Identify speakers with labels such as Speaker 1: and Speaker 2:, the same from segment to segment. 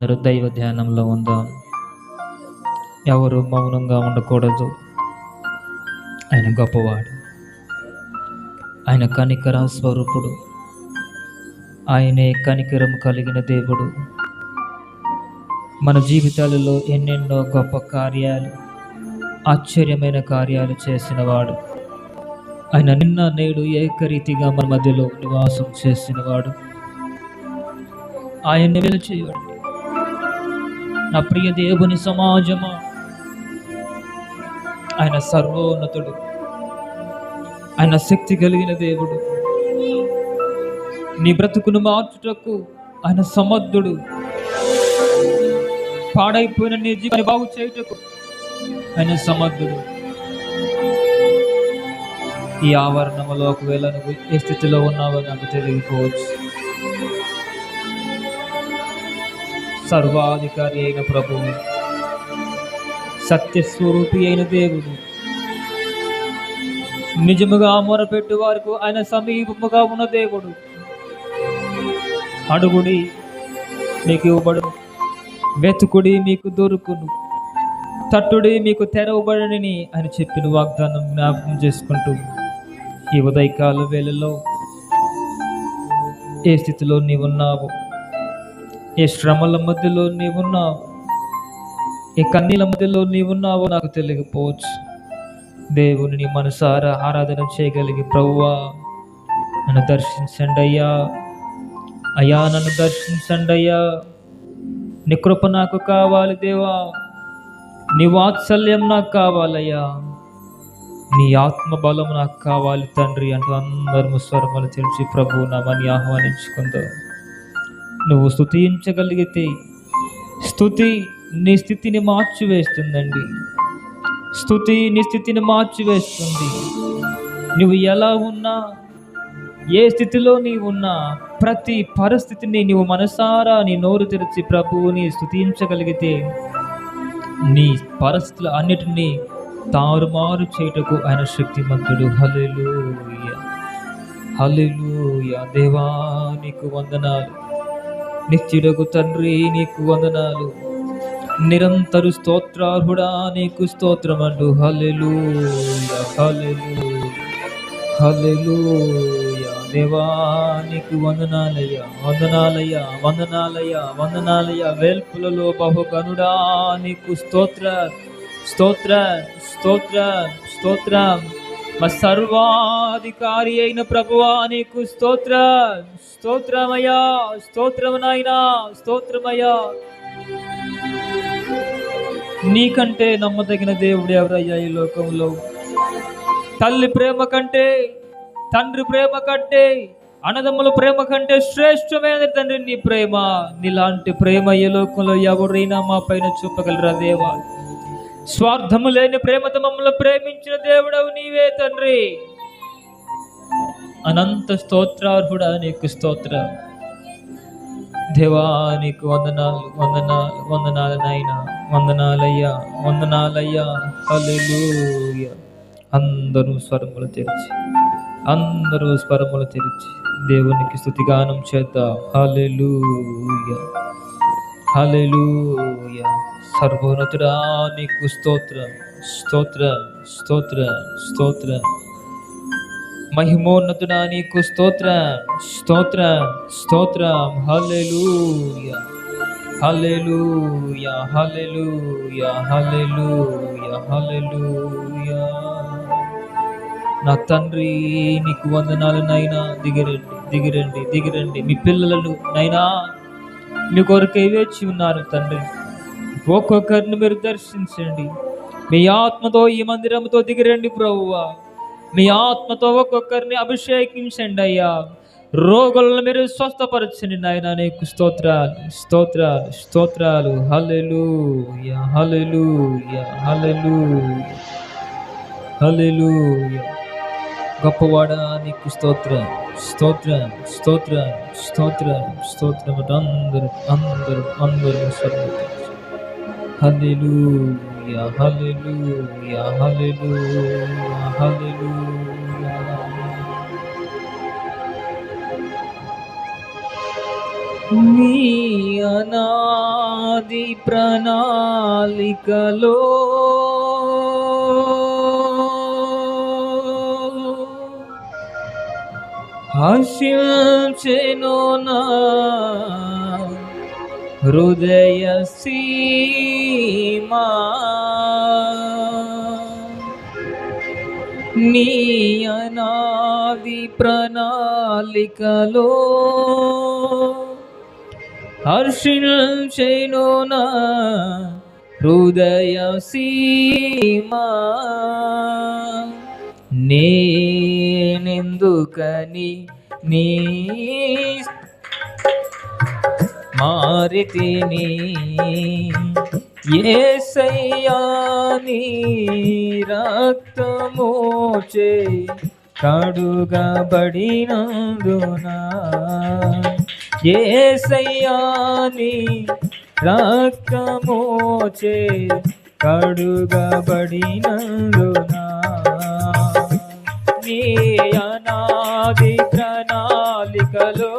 Speaker 1: అందరూ దైవ ధ్యానంలో ఉందాం. ఎవరు మౌనంగా ఉండకూడదు. ఆయన గొప్పవాడు, ఆయన కనికర స్వరూపుడు, ఆయనే కనికరం కలిగిన దేవుడు. మన జీవితాలలో ఎన్నెన్నో గొప్ప కార్యాలు, ఆశ్చర్యమైన కార్యాలు చేసినవాడు. ఆయన నిన్న నేడు ఏకరీతిగా మన మధ్యలో నివాసం చేసినవాడు. ఆయన్ని వెలిచేయండి. నా ప్రియ దేవుని సమాజమా, ఆయన సర్వోన్నతుడు, ఆయన శక్తి కలిగిన దేవుడు. నీ బ్రతుకును మార్చుటకు ఆయన సమర్థుడు. పాడైపోయిన నీ జీవని బాగు చేయుటకు ఆయన సమర్థుడు. ఈ ఆవరణంలో ఒకవేళ నువ్వు ఏ స్థితిలో ఉన్నావో నాకు తెలియకపోవచ్చు. సర్వాధికారి అయిన ప్రభువు, సత్యస్వరూపి అయిన దేవుడు, నిజముగా మొరపెట్టు వారికి ఆయన సమీపముగా ఉన్న దేవుడు. అడుగుడి మీకు ఇవ్వబడు, వెతుకుడి మీకు దొరుకును, తట్టుడి మీకు తెరవబడని ఆయన చెప్పిన వాగ్దానం జ్ఞాపకం చేసుకుంటూ ఈ ఉదయకాల వేళలో ఏ స్థితిలో నీవున్నావు, ఏ శ్రమల మధ్యలో నీవున్నావు, ఏ కన్నీల మధ్యలో నీవున్నావో నాకు తెలియకపోవచ్చు. దేవుని మనసారా ఆరాధన చేయగలిగి, ప్రభువా నన్ను దర్శించండి అయ్యా, అయ్యా నన్ను దర్శించండి అయ్యా, నీ కృప నాకు కావాలి దేవా, నీ వాత్సల్యం నాకు కావాలయ్యా, నీ ఆత్మ బలం నాకు కావాలి తండ్రి అంటూ అందరూ స్వరములు తెలిసి ప్రభువు నామని ఆహ్వానించుకుందాం. నువ్వు స్తుతించగలిగితే స్తుతి నీ స్థితిని మార్చివేస్తుందండి. స్తుతి నీ స్థితిని మార్చివేస్తుంది. నువ్వు ఎలా ఉన్నా, ఏ స్థితిలో నీవు ఉన్నా, ప్రతి పరిస్థితిని నీవు మనసారా నీ నోరు తెరిచి ప్రభువుని స్తుతించగలిగితే నీ పరిస్థితులు అన్నిటినీ తారుమారు చేయుటకు ఆయన శక్తిమంతుడు. హల్లెలూయా, హల్లెలూయా. దేవా నీకు వందనాలు, నిత్యుడకు తండ్రి నీకు వందనాలు, నిరంతరు స్తోత్రార్హుడా నీకు స్తోత్రమండు. హల్లెలూయా, హల్లెలూయా, హల్లెలూయా. దేవా నీకు వందనాలయ్యా, వందనాలయ్యా, వందనాలయ్యా, వందనాలయ్యా. వేల్పులలో బహుగనుడా నీకు స్తోత్ర స్తోత్ర స్తోత్ర స్తోత్ర. మా సర్వాధికారి అయిన ప్రభువా నీకు స్తోత్ర స్తోత్రమయ్యా, స్తోత్రము నాయనా, స్తోత్రమయ్యా. నీకంటే నమ్మదగిన దేవుడు ఎవరయ్యా ఈ లోకంలో? తల్లి ప్రేమ కంటే, తండ్రి ప్రేమ కంటే, అన్నదమ్ముల ప్రేమ కంటే శ్రేష్టమైన తండ్రి నీ ప్రేమ. నీలాంటి ప్రేమ ఏ లోకంలో ఎవరైనా మా పైన చూపగలరా దేవా? స్వార్థము లేని ప్రేమతో మమ్మల్ని ప్రేమించిన దేవుడవు నీవే తండ్రి. అనంత స్తోత్రార్హుడా నీకు స్తోత్ర దేవా, నీకు వందనాలు, వందనాలు, వందనాలు నాయనా, వందనాలయ్యా, వందనాలయ్యా. హల్లెలూయా. అందరూ స్వరములు తెరిచి, అందరూ స్వరములు తెరిచి దేవునికి స్తుతిగానం చేద్దాం. హల్లెలూయా, హల్లెలూయా. సర్వోన్నతుడా నీకు స్తోత్ర స్తోత్ర స్తోత్ర స్తోత్ర. మహిమోన్నతుడా నీకు స్తోత్ర స్తోత్ర స్తోత్రం. హల్లెలూయా, హల్లెలూయా, హల్లెలూయా, హల్లెలూయా, హల్లెలూయా. నా తండ్రి నీకు వందనాలు నైనా. దిగిరండి, దిగిరండి, దిగిరండి. మీ పిల్లలను నైనా మీ కొరకై వేచి ఉన్నారు తండ్రి. ఒక్కొక్కరిని మీరు దర్శించండి. మీ ఆత్మతో ఈ మందిరంతో దిగిరండి ప్రభువా. మీ ఆత్మతో ఒక్కొక్కరిని అభిషేకించండి అయ్యా. రోగులను మీరు స్వస్థపరచండి నాయన. నీకు స్తోత్రాలు స్తోత్రాలు స్తోత్రాలు. హల్లెలూయా, హల్లెలూయా, హల్లెలూయా, హల్లెలూయా. గొప్పవాడా నీకు స్తోత్ర స్తోత్ర స్తోత్ర స్తోత్ర స్తోత్రం. అందరూ అందరూ అందరూ స్వర్గ. హల్లెలూయా, హల్లెలూయా, హల్లెలూయా, హల్లెలూయా. నీ అనాది ప్రణాళికలో హర్షించెను నా హృదయ సీమా. నీ అనాది ప్రణాళికలో హర్షించెను నా హృదయ సీమా. నేనెందుకని నీ మారితిని యేసయ్యా నీ రక్తమోచే కడుగబడినందున. యేసయ్యా నీ రక్తమోచే కడుగబడినందున. నీ అనాది ప్రణాళికలో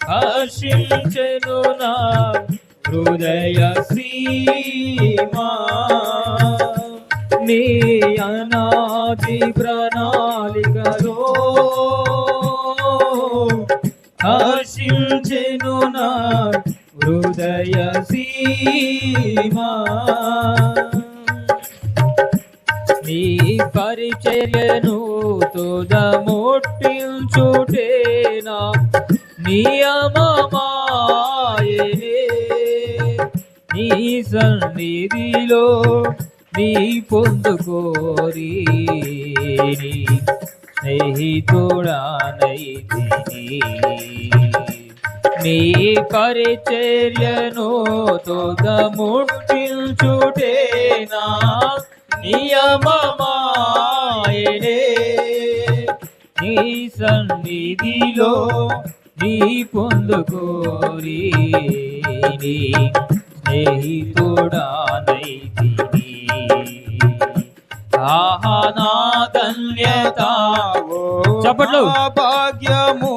Speaker 1: హర్షించెను నా హృదయ సీమా. నీ అనాది ప్రణాళికలో హర్షించెను నా హృదయ సీమా. నీ పరిచర్యను తుదముట్టించుటేనా నియమమాయెనే. నీ సన్నిధిలో నీ పొందుకోరి స్నేహితుడానైతిని. నీ పరిచర్యను తుదముట్టించుటేనా నియమమాయెనే. నీ సన్నిధిలో నీ పొందుకోరి స్నేహితుడానైతిని. ఆహా నా ధన్యత చప్పట్లు
Speaker 2: భాగ్యము.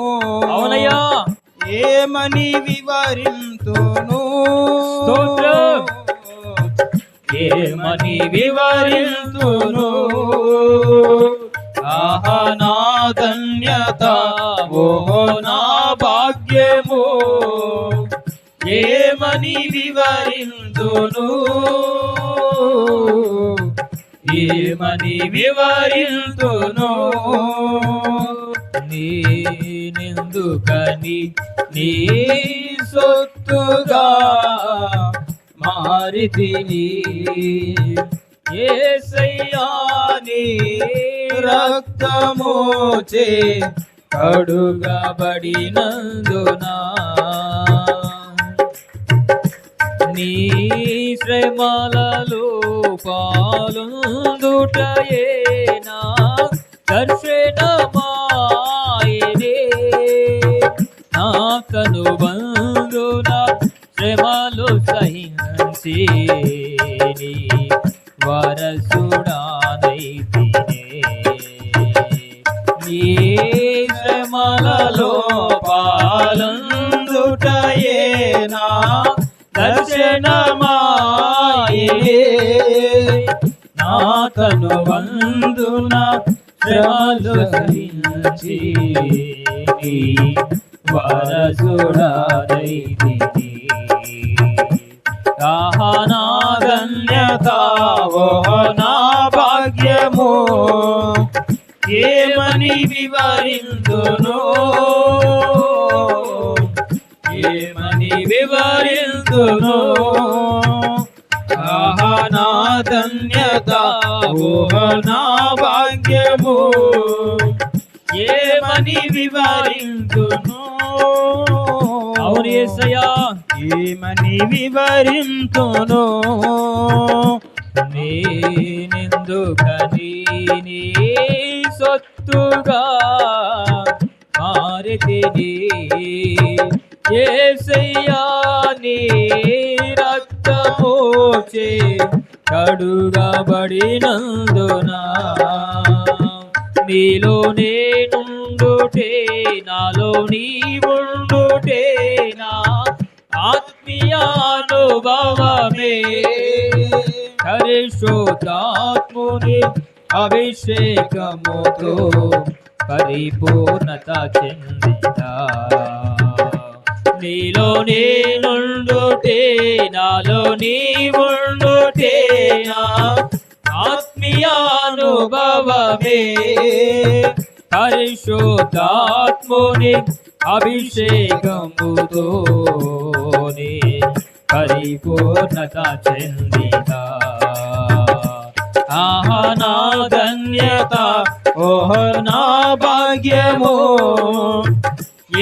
Speaker 1: అవునయ్యా
Speaker 2: ఏమని వివరింతును
Speaker 1: స్తోత్రం. ఏమని వివరింతును. ఆహా నా ధన్యత ఓహో నా భాగ్యము. ఏమని వివరింతును. ఏమని వివరింతును. నేనెందుకని నీ సొత్తుగా మారితిని. యేసయ్యా నీ
Speaker 2: రక్తమోచే
Speaker 1: కడుగబడినందున. నీ శ్రమలలో పాలుందుటయే నా దర్శనమాయెనే. నా కనుబందున శ్రమలు సహించి నీ వారసుడానైతినే. నీ శ్రమలలో పాలుందుటయే నా దర్శనమాయెనే. నా కనుబందున శ్రమలు సహించి నీ వారసుడానైతిని. ఆహా నా ధన్యత ఓహో నా భాగ్యము. ఏమని వివరింతును. ఏమని వివరింతును. ఆహా నా ధన్యత ఓహో నా భాగ్యము. ఏమని వివరింతును. అవును యేసయ్యా
Speaker 2: ఏమని వివరింతును.
Speaker 1: నేనెందుకని నీ సొత్తుగా మారితిని. యేసయ్యా నీ రక్తమోచే కడుగబడినందున. నీలో నేనుండుటే నాలో నీవుండుటే నా ఆత్మీయానుభవమే పరిశుద్ధాత్ముని అభిషేకముతో పరిపూర్ణత చెందిదా నీలో నేనుండుటే నాలో నీవుండుటే నా ఆత్మీయానుభవమే పరిశుద్ధాత్ముని అభిషేకముతో పరిపూర్ణత చెందిదా ఆహా నా ధన్యత ఓహో నా భాగ్యము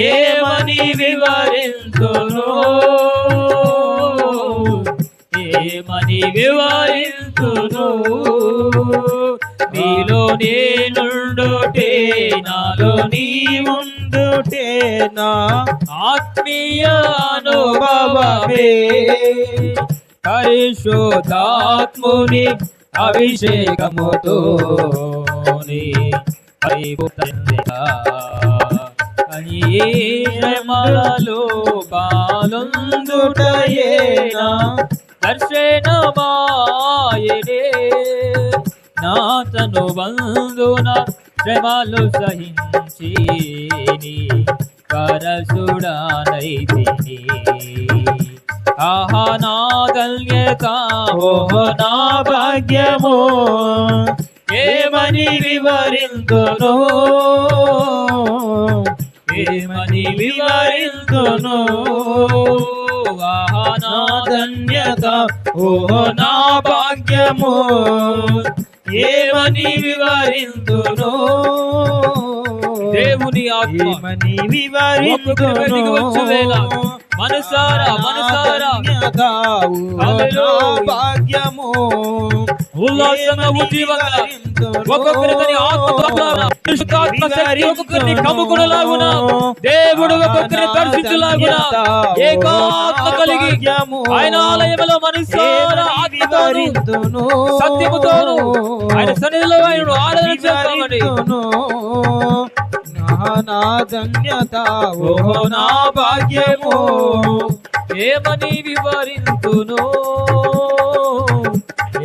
Speaker 1: ఏమని వివరింతును ఏమని వివరింతును నీలో నేనుండుటే నాలో నీవుండుటే నా ఆత్మీయ అనుభవమే పరిశుద్ధాత్ముని అభిషేకముతో శ్రమలలో పాలొందుటయేనా దర్శనమాయనే నా తను బంధున శ్రమలు సహించి కరసుడానైతిని ఆహా నా ధన్యత ఓహో నా భాగ్యము ఏమని వివరింతును ఏమని వివరింతును ఆహా నా ధన్యత ఓహో నా భాగ్యము ఏమని వివరింతును దేవుని ఆత్మని వివరింతును మనసారా మనసారా భాగ్యము ఉల్లాసంగా ఉజ్జీవంగా ఒక్కొక్కరిని ఆత్మ శక్తి ఒక్కొక్కరిని కమ్ముకునేలాగున దేవుడు ఒక్కొక్కరిని దర్శించులాగున ఏకాత్మ కలిగి ఆయన ఆలయంలో మనసారా ఆత్మతోను సత్యముతోను ఆయన సన్నిధిలో ఆయన ఆరాధన చేద్దామని నా ధన్యత ఓహో నా భాగ్యము ఏమని వివరింతును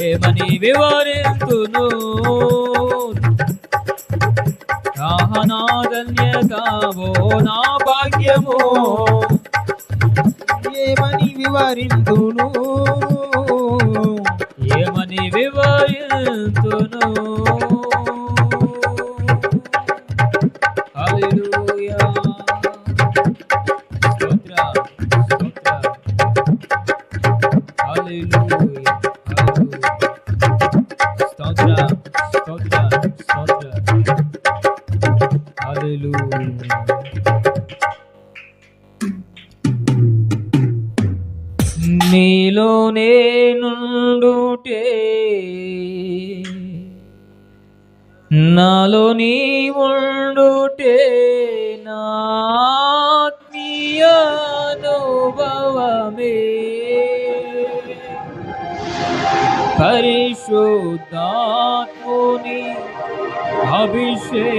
Speaker 1: ఏమని వివరింతును నా ధన్యత ఓ నా భాగ్యము ఏమని వివరింతును ఏమని వివరింతును హల్లెలూయా స్తోత్ర స్తోత్ర హల్లెలూయా స్తోత్ర స్తోత్ర స్తోత్ర హల్లెలూయా నీలో నేనుండుటే నాలో నీవుండుటే నా ఆత్మీయ అనుభవమే పరిశుద్ధాత్ముని అభిషేకముతోనే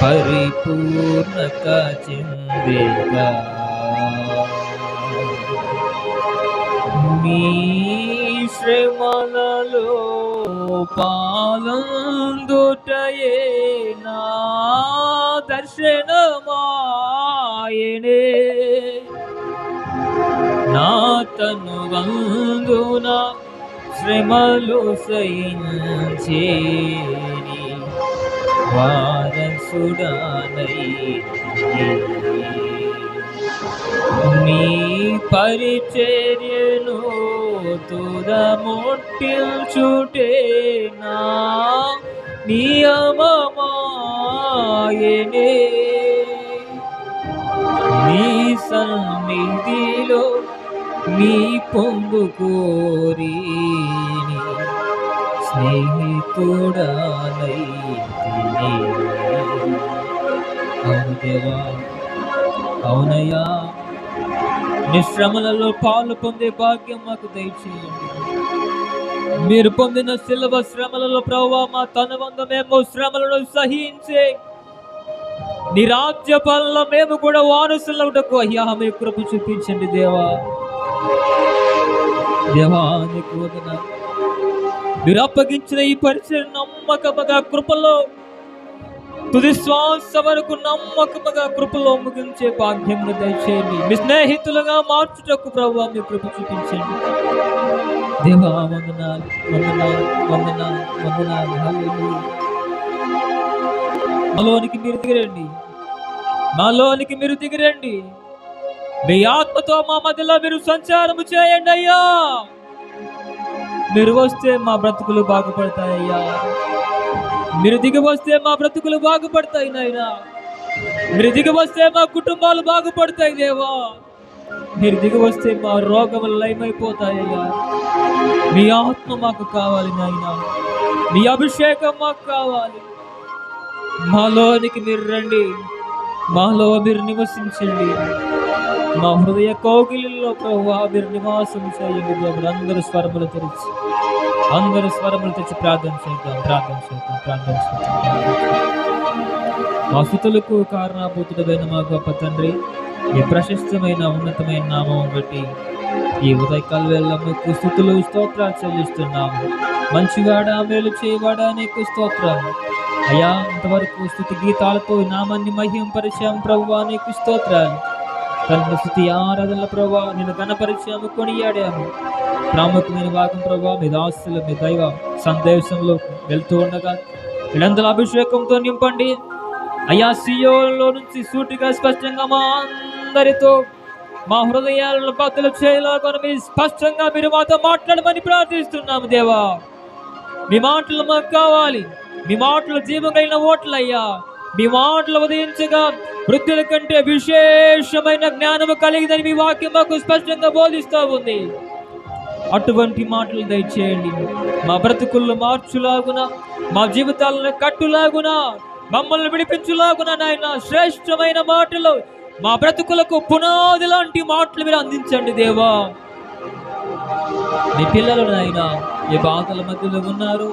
Speaker 1: పరిపూర్ణత చెందేగా మీ శ్రమలలో పాలందుటయే నా దర్శనమాయనే నా తను వందున శ్రమలు సహించేని వారసుడానైతిని నీ పరిచర్యను తుదముట్టిల్చుటే నా నియమమాయనే నీ సన్నిధిలో నీ పొందుకోరి స్నేహితుడానైతిని అవును దేవా అవునయ్యా నీ శ్రమలలో పాలు పొందే భాగ్యం మాకు దయచేయండి మీరు పొందిన శిలువ శ్రమలలో ప్రభువా మా తనువందు మేము శ్రమలను సహించే నీ రాజ్య పాలనలో మేము కూడా వారసులవుటకు అయ్యా మీ కృప చూపించండి దేవా. దేవా నీకు వందనాలు. మీరు అప్పగించిన ఈ పరిచయం నమ్మకముగా కృపలో తుది శ్వాస వరకు నమ్మకముగా కృపలో ముగించే భాగ్యమును దయచేయండి. మీ స్నేహితులుగా మార్చుటకు ప్రభువా మీ కృప చూపించండి దేవా. వందనాలు వందనాలు వందనాలు వందనాలు. హల్లెలూయా. మాలోనికి మీరు దిగిరండి, మాలోనికి మీరు దిగిరండి. మీ ఆత్మతో మా మధ్యలో మీరు సంచారము చేయండి అయ్యా. మీరు వస్తే మా బ్రతుకులు బాగుపడతాయ్యా. మీరు దిగి వస్తే మా బ్రతుకులు బాగుపడతాయి నాయనా. మీరు దిగి వస్తే మా కుటుంబాలు బాగుపడతాయి దేవా. మీరు దిగి వస్తే మా రోగములు లయమైపోతాయ్యా. మీ ఆత్మ మాకు కావాలి నాయనా. మీ అభిషేకం మాకు కావాలి. మాలోనికి మీరు రండి, మాలో మీరు నివసించండి. మా హృదయ కౌగిలిలో ప్రభువా మీరు నివాసం చేయండి. అందరూ స్వరములు తెరిచి ప్రార్థన చేద్దాం, ప్రార్థన చేద్దాం, ప్రార్థన చేద్దాం. మా స్థుతులకు కారణభూతుడైన మా గొప్ప తండ్రి, ఈ ప్రశస్తమైన ఉన్నతమైన నామం బట్టి ఈ ఉదయకాల వేళ మీకు స్థుతులు స్తోత్రాలు చెల్లిస్తున్నాము. మంచివాడా, మేలు చేయవాడా నీకు స్తోత్రాలు అయ్యా. ఇంతవరకు స్థుతి గీతాలతో నామాన్ని మహింపరిచాం ప్రభువా, నీకు స్తోత్రాలు. తన స్థుతి ఆరాధనల ప్రభావ నేను గణపరిచాము, కొనియాడాము. ప్రాముఖ్యమైన భాగం ప్రభావ మీ దాసులు మీ దైవ సందేశంలో వెళ్తూ ఉండగా వీళ్ళందరూ అభిషేకంతో నింపండి అయ్యా. సియోలో నుంచి సూటిగా స్పష్టంగా మా అందరితో మా హృదయాలను బద్దలు చేయలాగా మీ స్పష్టంగా మీరు మాతో మాట్లాడమని ప్రార్థిస్తున్నాము దేవా. మీ మాటలు మాకు కావాలి. మీ మాటలు జీవం కలిగిన ఓట్లయ్యా. మీ మాటలు ఉదయించగా వృద్ధుల కంటే విశేషమైన జ్ఞానము కలిగిందని మీ వాక్యం మాకు స్పష్టంగా బోధిస్తూ ఉంది. అటువంటి మాటలు దయచేయండి. మా బ్రతుకులను మార్చులాగున, మా జీవితాలను కట్టులాగున, మమ్మల్ని విడిపించులాగున నాయన శ్రేష్టమైన మాటలు, మా బ్రతుకులకు పునాది లాంటి మాటలు మీరు అందించండి దేవా. మీ పిల్లలు నాయన ఏ బాధల మధ్యలో ఉన్నారు,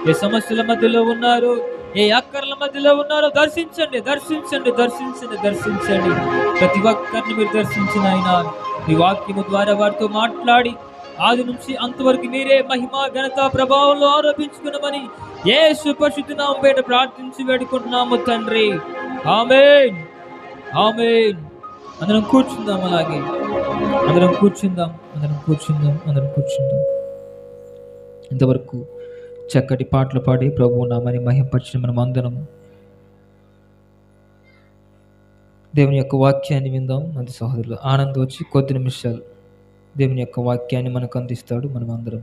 Speaker 1: ఏ సమస్యల మధ్యలో ఉన్నారు, ఏ అక్కర్ల మధ్యలో ఉన్నారో దర్శించండి, దర్శించండి, దర్శించండి, దర్శించండి. ప్రతి ఒక్కరిని మీరు దర్శించిన ఆయన మీ వాక్యము ద్వారా వారితో మాట్లాడి ఆది నుంచి అంతవరకు మీరే మహిమ ఘనత ప్రభావంలో ఆరోపించుకున్నామని యేసు పరిశుద్ధ నామమున పేరిట ప్రార్థించి వేడుకుంటున్నాము తండ్రి. ఆమేన్, ఆమేన్. అందరం కూర్చుందాం, అలాగే అందరం కూర్చుందాం, అందరం కూర్చుందాం, అందరం కూర్చుందాం. ఇంతవరకు చక్కటి పాటలు పాడి ప్రభువు నామని మహింపరిచిన మనం అందరము దేవుని యొక్క వాక్యాన్ని విందాం. మంది సహోదరులు ఆనందం వచ్చి కొద్ది నిమిషాలు దేవుని యొక్క వాక్యాన్ని మనకు అందిస్తాడు. మనం అందరం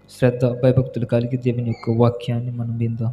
Speaker 1: శ్రద్ధ భయభక్తులు కలిగి దేవుని యొక్క వాక్యాన్ని మనం విందాం.